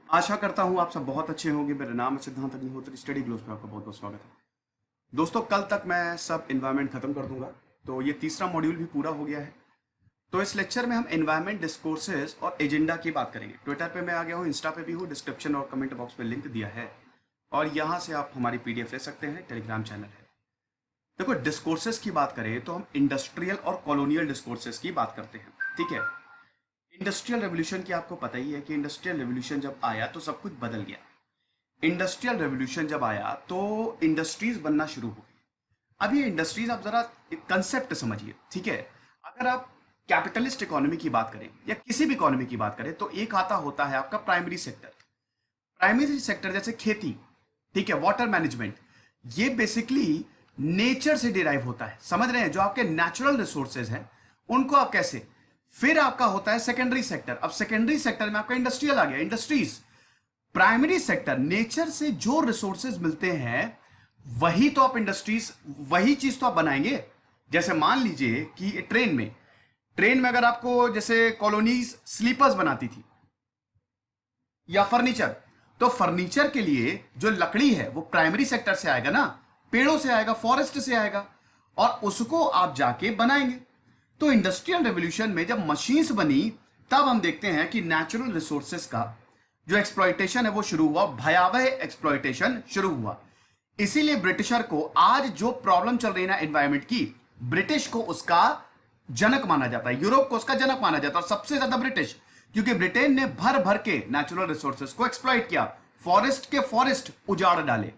आशा करता हूं आप सब बहुत अच्छे होंगे। मेरा नाम है सिद्धांत अग्निहोत्री। स्टडी ग्लोस पे आपका बहुत बहुत स्वागत है। दोस्तों, कल तक मैं सब इन्वायरमेंट खत्म कर दूंगा, तो ये तीसरा मॉड्यूल भी पूरा हो गया है। तो इस लेक्चर में हम एनवायरमेंट डिस्कोर्सेज और एजेंडा की बात करेंगे। ट्विटर पे मैं आ गया हूँ, इंस्टा पे भी हूँ, डिस्क्रिप्शन और कमेंट बॉक्स में लिंक दिया है और यहाँ से आप हमारी पीडीएफ ले सकते हैं। टेलीग्राम चैनल है। देखो, डिस्कोर्सेज की बात करें तो हम इंडस्ट्रियल और कॉलोनियल डिस्कोर्सेज की बात करते हैं, ठीक है। इंडस्ट्रियल रेवोल्यूशन की आपको पता ही है कि इंडस्ट्रियल रेवोल्यूशन जब आया तो सब कुछ बदल गया। इंडस्ट्रियल रेवोल्यूशन जब आया तो इंडस्ट्रीज बनना शुरू हो गई। अब ये इंडस्ट्रीज, आप जरा एक कंसेप्ट समझिए, ठीक है। अगर आप कैपिटलिस्ट इकोनॉमी की बात करें या किसी भी इकोनॉमी की बात करें तो एक आता होता है आपका प्राइमरी सेक्टर। प्राइमरी सेक्टर जैसे खेती, ठीक है, वाटर मैनेजमेंट, ये बेसिकली नेचर से डिराइव होता है, समझ रहे हैं। जो आपके नेचुरल रिसोर्सेज हैं उनको आप कैसे, फिर आपका होता है सेकेंडरी सेक्टर। अब सेकेंडरी सेक्टर में आपका इंडस्ट्रियल आ गया, इंडस्ट्रीज। प्राइमरी सेक्टर, नेचर से जो रिसोर्सेज मिलते हैं वही तो आप इंडस्ट्रीज, वही चीज तो आप बनाएंगे। जैसे मान लीजिए कि ट्रेन में अगर आपको जैसे कॉलोनीज स्लीपर्स बनाती थी या फर्नीचर, तो फर्नीचर के लिए जो लकड़ी है वो प्राइमरी सेक्टर से आएगा ना, पेड़ों से आएगा, फॉरेस्ट से आएगा, और उसको आप जाके बनाएंगे। तो इंडस्ट्रियल रेवोल्यूशन में जब मशीन्स बनी तब हम देखते हैं कि नेचुरल रिसोर्सेज का जो एक्सप्लॉयटेशन है वो शुरू हुआ, भयावह एक्सप्लॉयटेशन शुरू हुआ। इसीलिए ब्रिटिशर को आज जो प्रॉब्लम चल रही है ना एनवायरमेंट की, ब्रिटिश को उसका जनक माना जाता है, यूरोप को उसका जनक माना जाता है, और सबसे ज्यादा ब्रिटिश, क्योंकि ब्रिटेन ने भर भर के नेचुरल रिसोर्सेज को एक्सप्लॉइट किया, फॉरेस्ट के फॉरेस्ट उजाड़ डाले।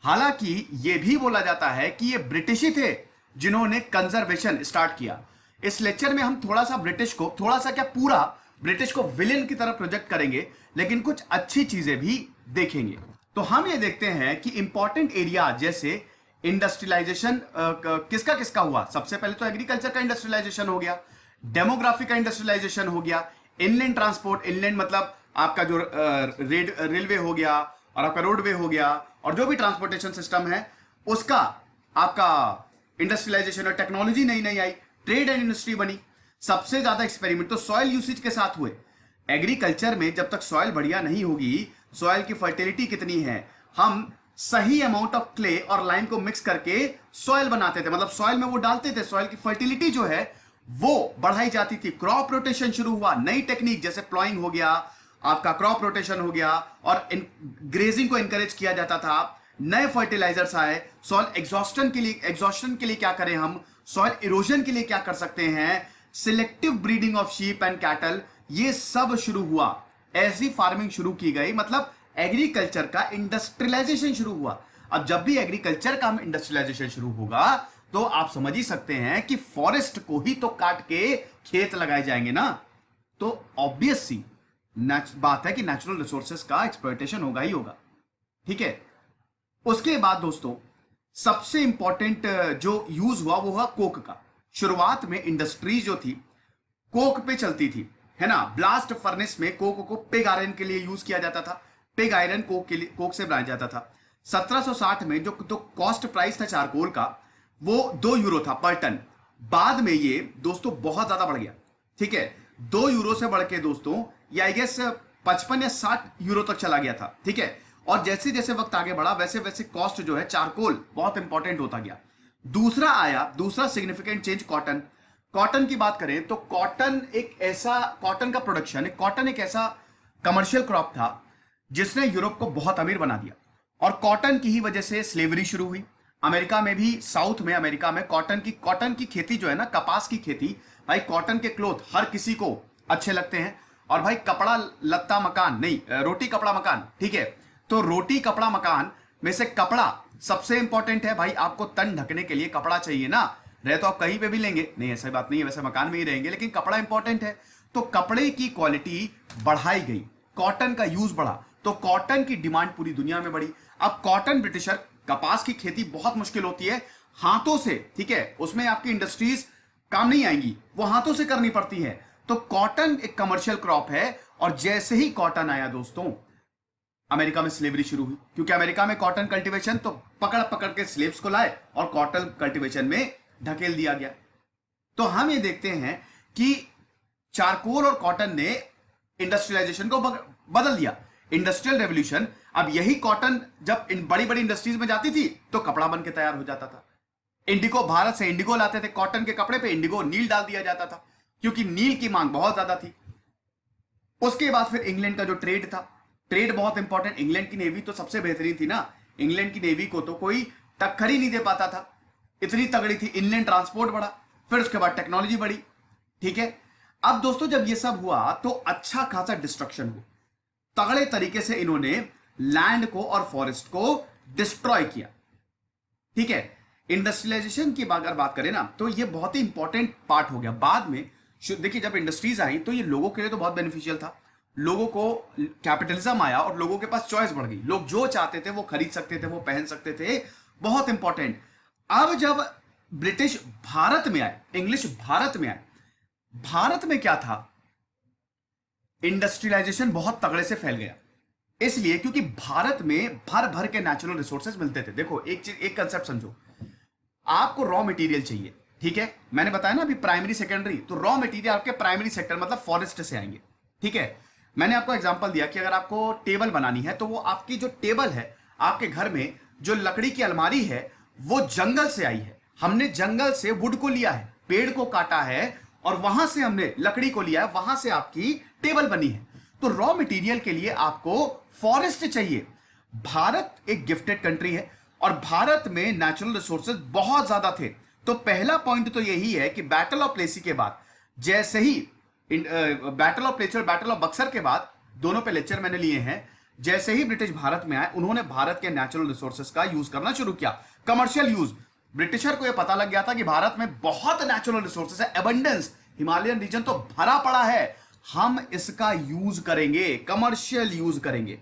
हालांकि यह भी बोला जाता है कि ये ब्रिटिश ही थे जिन्होंने कंजर्वेशन स्टार्ट किया। इस लेक्चर में हम थोड़ा सा ब्रिटिश को, थोड़ा सा क्या पूरा ब्रिटिश को विलेन की तरफ प्रोजेक्ट करेंगे, लेकिन कुछ अच्छी चीजें भी देखेंगे। तो हम ये देखते हैं कि इंपॉर्टेंट एरिया जैसे इंडस्ट्रियलाइजेशन किसका किसका हुआ। सबसे पहले तो एग्रीकल्चर का इंडस्ट्रियलाइजेशन हो गया, डेमोग्राफी का इंडस्ट्रियलाइजेशन हो गया, इनलैंड ट्रांसपोर्ट, इनलैंड मतलब आपका जो रेलवे हो गया और आपका रोडवे हो गया, और जो भी ट्रांसपोर्टेशन सिस्टम है उसका आपका इंडस्ट्रियलाइजेशन और टेक्नोलॉजी नई नई आई, ट्रेड एंड इंडस्ट्री बनी। सबसे ज्यादा एक्सपेरिमेंट तो सॉइल यूसेज के साथ हुए। एग्रीकल्चर में जब तक सॉइल बढ़िया नहीं होगी, सॉइल की फर्टिलिटी कितनी है, हम सही अमाउंट ऑफ क्ले और लाइम को मिक्स करके सॉइल बनाते थे, मतलब सॉइल में वो डालते थे, सॉइल की फर्टिलिटी जो है वो बढ़ाई जाती थी। क्रॉप रोटेशन शुरू हुआ, नई टेक्निक जैसे प्लॉइंग हो गया, आपका क्रॉप रोटेशन हो गया, और ग्रेजिंग को एनकरेज किया जाता था। नए फर्टिलाइजर्स आए, सॉइल एग्जॉस्टन के लिए क्या करें हम, सॉइल इरोजन के लिए क्या कर सकते हैं, selective breeding of sheep and cattle, ये सब शुरू हुआ। ऐसी फार्मिंग शुरू की गई, मतलब एग्रीकल्चर का इंडस्ट्रियलाइजेशन शुरू हुआ। अब जब भी एग्रीकल्चर का इंडस्ट्रियलाइजेशन शुरू होगा तो आप समझ ही सकते हैं कि फॉरेस्ट को ही तो काट के खेत लगाए जाएंगे ना, तो ऑब्वियस सी बात है कि नेचुरल रिसोर्सेज का एक्सप्लॉयटेशन होगा ही होगा, ठीक है। उसके बाद दोस्तों सबसे इंपॉर्टेंट जो यूज हुआ वो हुआ कोक का। शुरुआत में इंडस्ट्री जो थी कोक पे चलती थी, है ना। ब्लास्ट फर्नेस में कोक को पिग आयरन के लिए यूज किया जाता था, पिग आयरन कोक के लिए, कोक से बनाया जाता था। 1760 में जो तो कॉस्ट प्राइस था चारकोल का वो 2 यूरो था पर टन। बाद में ये दोस्तों बहुत ज्यादा बढ़ गया, ठीक है। 2 यूरो से बढ़ के दोस्तों ये आई गेस 55 या 60 यूरो तक चला गया था, ठीक है। और जैसे जैसे वक्त आगे बढ़ा वैसे वैसे कॉस्ट जो है चारकोल बहुत इंपॉर्टेंट होता गया। दूसरा सिग्निफिकेंट चेंज कॉटन। कॉटन की बात करें तो कॉटन का प्रोडक्शन, कॉटन एक ऐसा कमर्शियल क्रॉप था जिसने यूरोप को बहुत अमीर बना दिया, और कॉटन की ही वजह से स्लेवरी शुरू हुई। अमेरिका में भी, साउथ में अमेरिका में कॉटन की खेती जो है ना, कपास की खेती, भाई कॉटन के क्लोथ हर किसी को अच्छे लगते हैं। और भाई कपड़ा लत्ता मकान नहीं, रोटी कपड़ा मकान, ठीक है। तो रोटी कपड़ा मकान में से कपड़ा सबसे इंपॉर्टेंट है। भाई आपको तन ढकने के लिए कपड़ा चाहिए ना, रहे तो आप कहीं पे भी लेंगे, नहीं ऐसा बात नहीं है, वैसे मकान में ही रहेंगे, लेकिन कपड़ा इंपॉर्टेंट है। तो कपड़े की क्वालिटी बढ़ाई गई, कॉटन का यूज बढ़ा, तो कॉटन की डिमांड पूरी दुनिया में बढ़ी। अब कॉटन ब्रिटिशर, कपास की खेती बहुत मुश्किल होती है हाथों से, ठीक है, उसमें आपकी इंडस्ट्रीज काम नहीं आएंगी, वो हाथों से करनी पड़ती है। तो कॉटन एक कमर्शियल क्रॉप है, और जैसे ही कॉटन आया दोस्तों अमेरिका में स्लेवरी शुरू हुई, क्योंकि अमेरिका में कॉटन कल्टीवेशन तो पकड़ पकड़ के स्लेव्स को लाए और कॉटन कल्टीवेशन में ढकेल दिया गया। तो हम ये देखते हैं कि चारकोल और कॉटन ने इंडस्ट्रियलाइजेशन को बदल दिया। इंडस्ट्रियल रेवोल्यूशन, अब यही कॉटन जब इन बड़ी बड़ी इंडस्ट्रीज में जाती थी तो कपड़ा बन के तैयार हो जाता था। इंडिगो, भारत से इंडिगो लाते थे, कॉटन के कपड़े पे इंडिगो नील डाल दिया जाता था क्योंकि नील की मांग बहुत ज्यादा थी। उसके बाद फिर इंग्लैंड का जो ट्रेड था, ट्रेड बहुत इंपॉर्टेंट, इंग्लैंड की नेवी तो सबसे बेहतरीन थी ना, इंग्लैंड की नेवी को तो कोई टक्कर ही नहीं दे पाता था, इतनी तगड़ी थी। इनलैंड ट्रांसपोर्ट बढ़ा, फिर उसके बाद टेक्नोलॉजी बढ़ी, ठीक है। अब दोस्तों जब ये सब हुआ तो अच्छा खासा डिस्ट्रक्शन हुआ, तगड़े तरीके से इन्होंने लैंड को और फॉरेस्ट को डिस्ट्रॉय किया, ठीक है। इंडस्ट्रियलाइजेशन की अगर बात करें ना तो ये बहुत ही इंपॉर्टेंट पार्ट हो गया बाद में। देखिए जब इंडस्ट्रीज आई तो ये लोगों के लिए तो बहुत बेनिफिशियल था, लोगों को कैपिटलिज्म आया और लोगों के पास चॉइस बढ़ गई, लोग जो चाहते थे वो खरीद सकते थे, वो पहन सकते थे, बहुत इंपॉर्टेंट। अब जब ब्रिटिश भारत में आए, इंग्लिश भारत में आए, भारत में क्या था, इंडस्ट्रियलाइजेशन बहुत तगड़े से फैल गया, इसलिए क्योंकि भारत में भर भर के नेचुरल रिसोर्सेज मिलते थे। देखो एक चीज, एक कंसेप्ट समझो, आपको रॉ मटेरियल चाहिए, ठीक है, मैंने बताया ना अभी प्राइमरी सेकेंडरी, तो रॉ मटेरियल आपके प्राइमरी सेक्टर मतलब फॉरेस्ट से आएंगे, ठीक है। मैंने आपको एग्जांपल दिया कि अगर आपको टेबल बनानी है तो वो आपकी जो टेबल है आपके घर में, जो लकड़ी की अलमारी है वो जंगल से आई है, हमने जंगल से वुड को लिया है, पेड़ को काटा है और वहां से हमने लकड़ी को लिया है, वहां से आपकी टेबल बनी है। तो रॉ मटेरियल के लिए आपको फॉरेस्ट चाहिए। भारत एक गिफ्टेड कंट्री है और भारत में नेचुरल रिसोर्सेज बहुत ज्यादा थे। तो पहला पॉइंट तो यही है कि बैटल ऑफ प्लेसी के बाद, जैसे ही बैटल ऑफ प्लेसी और बैटल ऑफ बक्सर के बाद, दोनों पे लेक्चर मैंने लिए हैं, जैसे ही ब्रिटिश भारत में आए उन्होंने भारत के नेचुरल रिसोर्सेज का यूज करना शुरू किया, कमर्शियल यूज। ब्रिटिशर को यह पता लग गया था कि भारत में बहुत नेचुरल रिसोर्सेज है, एबंडेंस, हिमालयन रीजन तो भरा पड़ा है, हम इसका यूज करेंगे, कमर्शियल यूज करेंगे,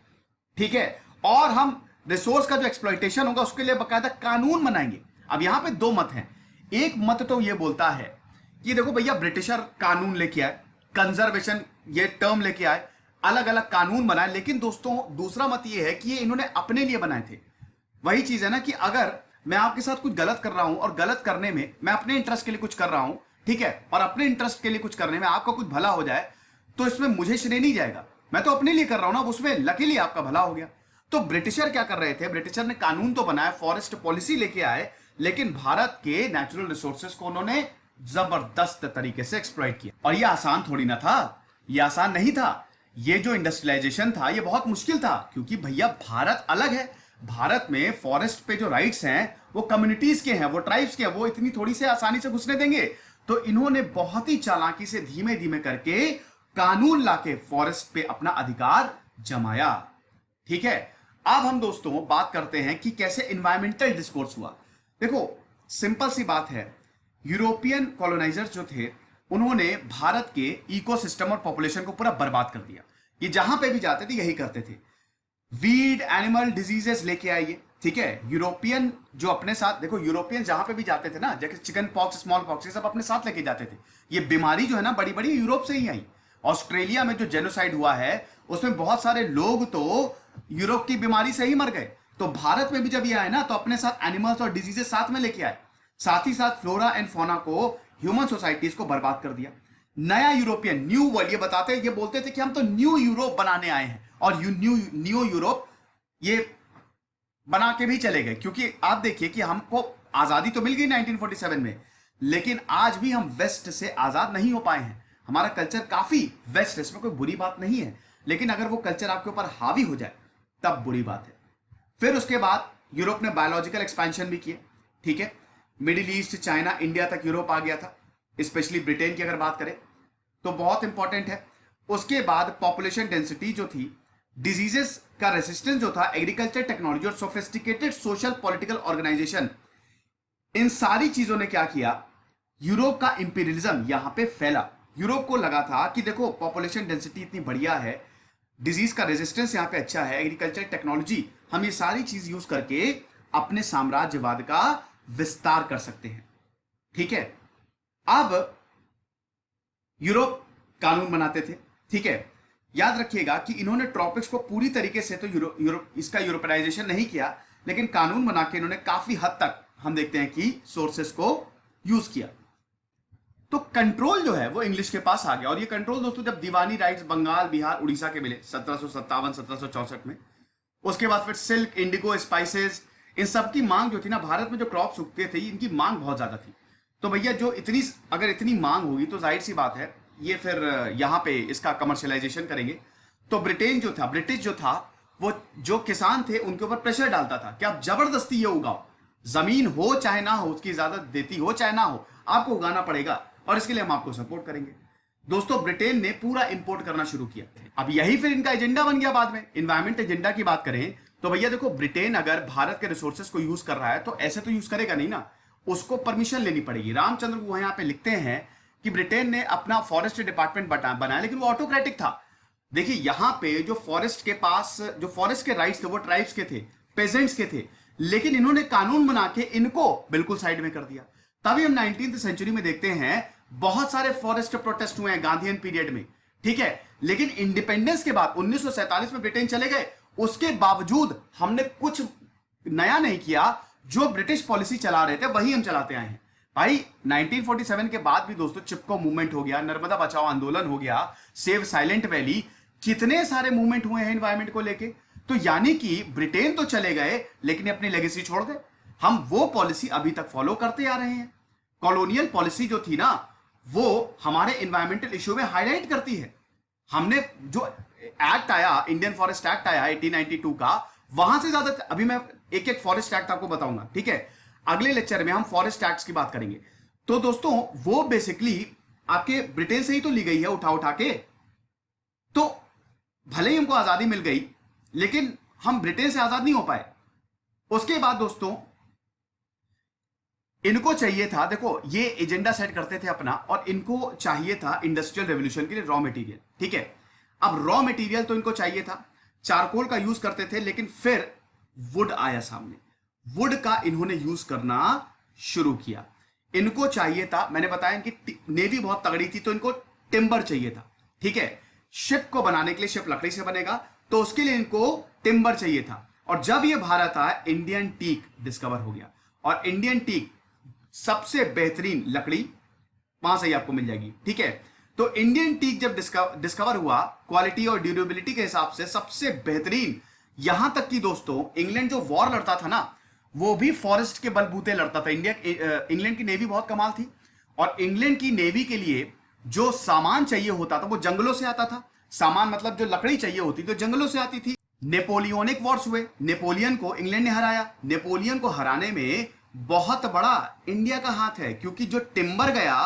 ठीक है। और हम रिसोर्स का जो एक्सप्लॉइटेशन होगा उसके लिए बकायदा कानून बनाएंगे। अब यहां पे दो मत हैं, एक मत तो ये बोलता है कि देखो भैया ब्रिटिशर कानून लेके आए, कंजर्वेशन ये टर्म लेके आए, अलग अलग कानून बनाए, लेकिन दोस्तों दूसरा मत ये है कि ये इन्होंने अपने लिए बनाए थे। वही चीज है ना कि अगर मैं आपके साथ कुछ गलत कर रहा हूं और गलत करने में मैं अपने इंटरेस्ट के लिए कुछ कर रहा हूं, ठीक है, और अपने इंटरेस्ट के लिए कुछ करने में आपका कुछ भला हो जाए तो इसमें मुझे श्रेय नहीं जाएगा, मैं तो अपने लिए कर रहा हूं ना, उसमें लकीली आपका भला हो गया। तो ब्रिटिशर क्या कर रहे थे, ब्रिटिशर ने कानून तो बनाया, फॉरेस्ट पॉलिसी लेके आए, लेकिन भारत के नेचुरल रिसोर्सेज को उन्होंने जबरदस्त तरीके से एक्सप्लॉइट किया। और ये आसान थोड़ी ना था, ये आसान नहीं था, ये जो इंडस्ट्रियलाइजेशन था ये बहुत मुश्किल था, क्योंकि भैया भारत अलग है, भारत में फॉरेस्ट पे जो राइट्स हैं वो कम्युनिटीज के हैं, वो ट्राइब्स के हैं, वो इतनी थोड़ी से आसानी से घुसने देंगे। तो इन्होंने बहुत ही चालाकी से धीमे धीमे करके कानून लाके फॉरेस्ट पे अपना अधिकार जमाया, ठीक है। अब हम दोस्तों बात करते हैं कि कैसे एनवायरमेंटल डिस्कोर्स हुआ। देखो सिंपल सी बात है, यूरोपियन कॉलोनाइजर्स जो थे उन्होंने भारत के इकोसिस्टम और पॉपुलेशन को पूरा बर्बाद कर दिया। ये जहां पे भी जाते थे यही करते थे, वीड एनिमल डिजीजेस लेके आइए, ठीक है। यूरोपियन जो अपने साथ, देखो यूरोपियन जहां पे भी जाते थे ना, जैसे चिकन पॉक्स, स्मॉल पॉक्स, ये सब अपने साथ लेके जाते थे। ये बीमारी जो है ना बड़ी बड़ी यूरोप से ही आई। ऑस्ट्रेलिया में जो जेनोसाइड हुआ है उसमें बहुत सारे लोग तो यूरोप की बीमारी से ही मर गए। तो भारत में भी जब ये आए ना तो अपने साथ एनिमल्स और डिजीजेस साथ में लेके आए, साथ ही साथ फ्लोरा एंड फौना को, ह्यूमन सोसाइटीज को बर्बाद कर दिया। नया यूरोपियन, न्यू वर्ल्ड, ये बोलते थे कि हम तो न्यू यूरोप बनाने आए हैं, और न्यू यूरोप ये बना के भी चले गए। क्योंकि आप देखिए कि हमको आजादी तो मिल गई 1947 में, लेकिन आज भी हम वेस्ट से आजाद नहीं हो पाए हैं। हमारा कल्चर काफी वेस्ट है, इसमें कोई बुरी बात नहीं है, लेकिन अगर वो कल्चर आपके ऊपर हावी हो जाए तब बुरी बात है। फिर उसके बाद यूरोप ने बायोलॉजिकल एक्सपेंशन भी किए, ठीक है। मिडिल ईस्ट, चाइना, इंडिया तक यूरोप आ गया था, स्पेशली ब्रिटेन की अगर बात करें तो बहुत इंपॉर्टेंट है। उसके बाद पॉपुलेशन डेंसिटी जो थी, डिजीजेस का रेसिस्टेंस जो था, एग्रीकल्चर टेक्नोलॉजी और सोफिस्टिकेटेड सोशल पॉलिटिकल ऑर्गेनाइजेशन, इन सारी चीजों ने क्या किया, यूरोप का इंपीरियलिज्म यहां पे फैला। यूरोप को लगा था कि देखो पॉपुलेशन डेंसिटी इतनी बढ़िया है, डिजीज का रेजिस्टेंस यहां पे अच्छा है, एग्रीकल्चर टेक्नोलॉजी, हम ये सारी चीज यूज करके अपने साम्राज्यवाद का विस्तार कर सकते हैं, ठीक है। अब यूरोप कानून बनाते थे, ठीक है। याद रखिएगा कि इन्होंने ट्रॉपिक्स को पूरी तरीके से तो यूरोप इसका यूरोपनाइजेशन नहीं किया, लेकिन कानून बना के इन्होंने काफी हद तक हम देखते हैं कि सोर्सेस को यूज किया। तो कंट्रोल जो है वो इंग्लिश के पास आ गया। और ये कंट्रोल दोस्तों जब दीवानी राइट्स बंगाल, बिहार, उड़ीसा के मिले 1757 1764 में, उसके बाद फिर सिल्क, इंडिगो, स्पाइसेस, इन सब की मांग जो थी ना, भारत में जो क्रॉप्स उगते थे इनकी मांग बहुत ज्यादा थी। तो भैया जो इतनी, अगर इतनी मांग होगी तो जाहिर सी बात है ये फिर यहाँ पे इसका कमर्शलाइजेशन करेंगे। तो ब्रिटेन जो था, ब्रिटिश जो था, वो जो किसान थे उनके ऊपर प्रेशर डालता था कि आप जबरदस्ती ये उगाओ, जमीन हो चाहे ना हो, उसकी इजाजत देती हो चाहे ना हो, आपको उगाना पड़ेगा और इसके लिए हम आपको सपोर्ट करेंगे। दोस्तों ब्रिटेन ने पूरा इंपोर्ट करना शुरू किया। अब यही फिर इनका एजेंडा बन गया बाद में। इन्वायरमेंट एजेंडा की बात करें तो भैया देखो, ब्रिटेन अगर भारत के रिसोर्सेज को यूज कर रहा है तो ऐसे तो यूज करेगा नहीं ना, उसको परमिशन लेनी पड़ेगी। रामचंद्र वो यहाँ पे लिखते हैं कि ब्रिटेन ने अपना फॉरेस्ट डिपार्टमेंट बनाया, लेकिन वो ऑटोक्रेटिक था। देखिए यहाँ पे जो फॉरेस्ट के पास, जो फॉरेस्ट के राइट्स थे वो ट्राइब्स के थे, पेजेंट्स के थे, लेकिन इन्होंने कानून बना के इनको बिल्कुल साइड में कर दिया। तभी हम 19th सेंचुरी में देखते हैं बहुत सारे फॉरेस्ट प्रोटेस्ट हुए हैं गांधीयन पीरियड में, ठीक है। लेकिन इंडिपेंडेंस के बाद 1947 में ब्रिटेन चले गए, उसके बावजूद हमने कुछ नया नहीं किया। जो ब्रिटिश पॉलिसी चला रहे थे वही हम चलाते आए हैं भाई। 1947 के बाद भी दोस्तों चिपको मूवमेंट हो गया, नर्मदा बचाओ आंदोलन हो गया, सेव साइलेंट वैली, कितने सारे मूवमेंट हुए हैं एनवायरमेंट को लेके। तो यानी कि ब्रिटेन तो चले गए लेकिन अपनी लेगेसी छोड़ गए। हम वो पॉलिसी अभी तक फॉलो करते आ रहे हैं। कॉलोनियल पॉलिसी जो थी ना, वो हमारे एनवायरमेंटल इश्यू में हाईलाइट करती है। हमने जो एक्ट आया, इंडियन फॉरेस्ट एक्ट आया 1892 का, वहां से ज्यादा, अभी मैं एक एक फॉरेस्ट एक्ट आपको बताऊंगा, ठीक है। अगले लेक्चर में हम फॉरेस्ट एक्ट्स की बात करेंगे। तो दोस्तों वो बेसिकली आपके ब्रिटेन से ही तो ली गई है उठा उठा के। तो भले ही हमको आजादी मिल गई लेकिन हम ब्रिटेन से आजाद नहीं हो पाए। उसके बाद दोस्तों इनको चाहिए था, देखो ये एजेंडा सेट करते थे अपना, और इनको चाहिए था इंडस्ट्रियल रेवोल्यूशन के लिए रॉ मटेरियल, ठीक है। अब रॉ मटेरियल तो इनको चाहिए था, चारकोल का यूज करते थे, लेकिन फिर वुड आया सामने, वुड का इन्होंने यूज करना शुरू किया। इनको चाहिए था, मैंने बताया इनकी नेवी बहुत तगड़ी थी तो इनको टिम्बर चाहिए था, ठीक है। शिप को बनाने के लिए, शिप लकड़ी से बनेगा तो उसके लिए इनको टिम्बर चाहिए था। और जब ये भारत आया, इंडियन टीक डिस्कवर हो गया, और इंडियन टीक सबसे बेहतरीन लकड़ी वहां से ही आपको मिल जाएगी, ठीक है। तो इंडियन टीक जब डिस्कवर हुआ, क्वालिटी और ड्यूरेबिलिटी के हिसाब से सबसे बेहतरीन, यहां तक कि दोस्तों इंग्लैंड जो वॉर लड़ता था ना, वो भी फॉरेस्ट के बलबूते लड़ता था। इंग्लैंड की नेवी बहुत कमाल थी, और इंग्लैंड की नेवी के लिए जो सामान चाहिए होता था वो जंगलों से आता था। सामान मतलब जो लकड़ी चाहिए होती तो जंगलों से आती थी। नेपोलियनिक वॉर्स हुए, नेपोलियन को इंग्लैंड ने हराया। नेपोलियन को हराने में बहुत बड़ा इंडिया का हाथ है, क्योंकि जो टिम्बर गया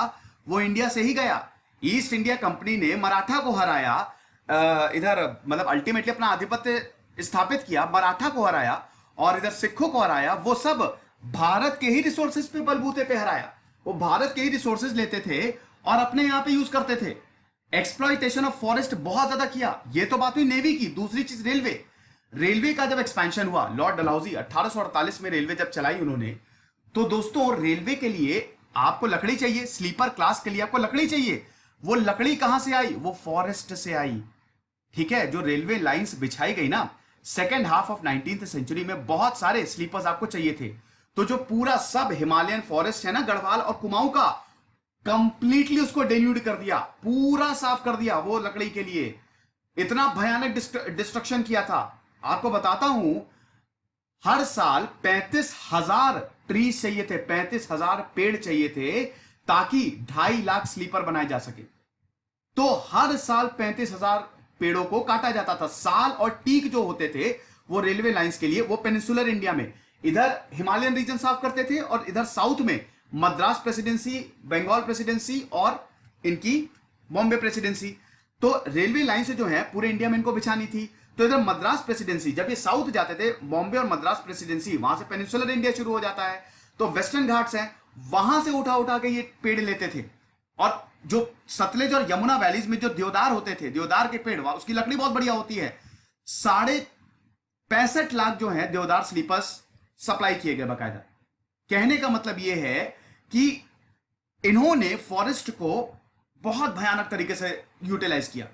वो इंडिया से ही गया। ईस्ट इंडिया कंपनी ने मराठा को हराया, इधर मतलब अल्टीमेटली अपना आधिपत्य स्थापित किया, मराठा को हराया, और इधर सिखों को हराया। वो सब भारत के ही रिसोर्सेज पे बलबूते पे हराया। वो भारत के ही रिसोर्सेज लेते थे और अपने यहां पे यूज करते थे। एक्सप्लॉइटेशन ऑफ फॉरेस्ट बहुत ज्यादा किया। ये तो बात हुई नेवी की। दूसरी चीज रेलवे, रेलवे का जब एक्सपेंशन हुआ, लॉर्ड डलहौजी 1848 में रेलवे जब चलाई उन्होंने, तो दोस्तों रेलवे के लिए आपको लकड़ी चाहिए, स्लीपर क्लास के लिए आपको लकड़ी चाहिए। वो लकड़ी कहां से आई? वो फॉरेस्ट से आई, ठीक है। जो रेलवे लाइंस बिछाई गई ना second half of 19th century में, बहुत सारे स्लीपर्स आपको चाहिए थे। तो जो पूरा सब हिमालयन फॉरेस्ट है ना, गढ़वाल और कुमाऊं का, कंप्लीटली उसको डेन्यूड कर दिया, पूरा साफ कर दिया वो लकड़ी के लिए। इतना भयानक डिस्ट्रक्शन किया था। आपको बताता हूं, हर साल 35,000 ट्रीज चाहिए थे, 35,000 पेड़ चाहिए थे, ताकि 2.5 लाख स्लीपर बनाए जा सके। तो हर साल 35,000 पेड़ों को काटा जाता था। साल और टीक जो होते थे वो रेलवे लाइंस के लिए, वो पेनिनसुलर इंडिया में इधर हिमालयन रीजन साफ करते थे, और इधर साउथ में मद्रास प्रेसिडेंसी, बंगाल प्रेसिडेंसी और इनकी बॉम्बे प्रेसिडेंसी। तो रेलवे लाइन से जो है पूरे इंडिया में इनको बिछानी थी। तो इधर मद्रास प्रेसिडेंसी, जब ये साउथ जाते थे, बॉम्बे और मद्रास प्रेसिडेंसी, वहां से पेनिनसुलर इंडिया शुरू हो जाता है। तो वेस्टर्न घाट्स हैं, वहां से उठा उठा के ये पेड़ लेते थे। और जो सतलेज और यमुना वैलीज में जो देवदार होते थे, देवदार के पेड़, उसकी लकड़ी बहुत बढ़िया होती है। 65.5 लाख जो है देवदार स्लीपर्स सप्लाई किए गए बाकायदा। कहने का मतलब यह है कि इन्होंने फॉरेस्ट को बहुत भयानक तरीके से यूटिलाइज किया,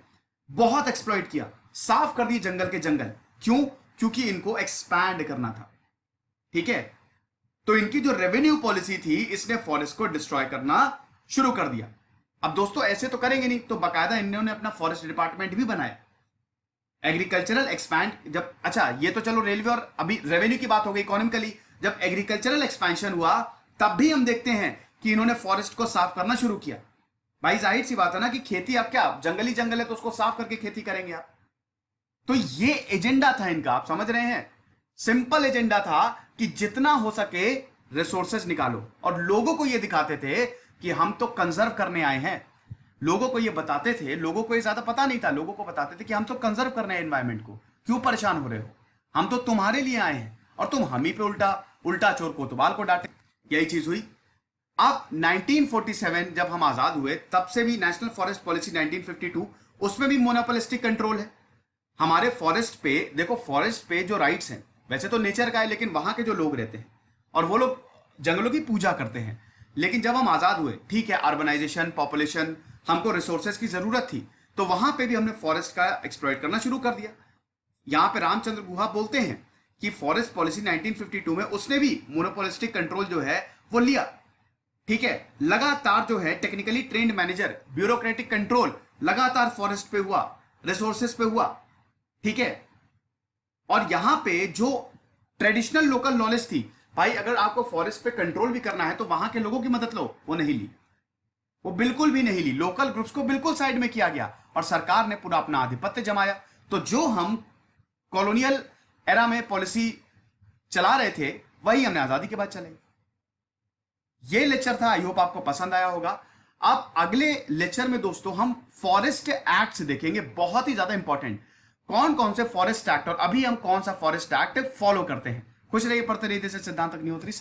बहुत एक्सप्लॉइट किया, साफ कर दिए जंगल के जंगल। क्यों? क्योंकि इनको एक्सपैंड करना था, ठीक है। तो इनकी जो रेवेन्यू पॉलिसी थी, इसने फॉरेस्ट को डिस्ट्रॉय करना शुरू कर दिया। अब दोस्तों ऐसे तो करेंगे नहीं, तो बाकायदा इन्होंने अपना फॉरेस्ट डिपार्टमेंट भी बनाया, एग्रीकल्चरल एक्सपैंड। जब अच्छा ये तो चलो रेलवे और अभी रेवेन्यू की बात हो गई इकोनॉमिकली, जब एग्रीकल्चरल एक्सपेंशन हुआ तब भी हम देखते हैं कि इन्होंने फॉरेस्ट को साफ करना शुरू किया। भाई जाहिर सी बात है ना कि खेती, अब क्या जंगली जंगल है तो उसको साफ करके खेती करेंगे आप। तो ये एजेंडा था इनका, आप समझ रहे हैं, सिंपल एजेंडा था कि जितना हो सके रिसोर्सेज निकालो, और लोगों को ये दिखाते थे कि हम तो कंजर्व करने आए हैं। लोगों को ये बताते थे, लोगों को ये ज्यादा पता नहीं था, लोगों को बताते थे कि हम तो कंजर्व करने हैं एनवायरमेंट को, क्यों परेशान हो रहे हो, हम तो तुम्हारे लिए आए हैं, और तुम हम ही पे उल्टा उल्टा चोर कोतवाल को डांटे। यही चीज हुई। अब 1947 जब हम आजाद हुए तब से भी नेशनल फॉरेस्ट पॉलिसी 1952, उसमें भी मोनोपोलिस्टिक कंट्रोल है हमारे फॉरेस्ट पे। देखो फॉरेस्ट पे जो राइट्स हैं वैसे तो नेचर का है, लेकिन वहां के जो लोग रहते हैं और वो लोग जंगलों की पूजा करते हैं। लेकिन जब हम आजाद हुए, ठीक है, अर्बनाइजेशन, पॉपुलेशन, हमको रिसोर्सेज की जरूरत थी, तो वहां पे भी हमने फॉरेस्ट का एक्सप्लॉइट करना शुरू कर दिया। यहां पे रामचंद्र गुहा बोलते हैं कि फॉरेस्ट पॉलिसी 1952 में उसने भी मोनोपोलिस्टिक कंट्रोल जो है वो लिया। ठीक है, लगातार जो है technically trend manager, bureaucratic control लगातार फॉरेस्ट पे हुआ, रिसोर्सेज पे हुआ। ठीक है, और यहां पे जो ट्रेडिशनल लोकल नॉलेज थी, भाई अगर आपको फॉरेस्ट पे कंट्रोल भी करना है तो वहां के लोगों की मदद लो, वो नहीं ली, वो बिल्कुल भी नहीं ली। लोकल ग्रुप्स को बिल्कुल साइड में किया गया और सरकार ने पूरा अपना आधिपत्य जमाया। तो जो हम कॉलोनियल एरा में पॉलिसी चला रहे थे वही हमने आजादी के बाद चलाई। ये लेक्चर था, आई होप आपको पसंद आया होगा। अब अगले लेक्चर में दोस्तों हम फॉरेस्ट एक्ट देखेंगे, बहुत ही ज्यादा इंपॉर्टेंट, कौन कौन से फॉरेस्ट एक्ट और अभी हम कौन सा फॉरेस्ट एक्ट फॉलो करते हैं। खुश रहिए, पढ़ते रहिए, सिद्धांत अग्निहोत्री।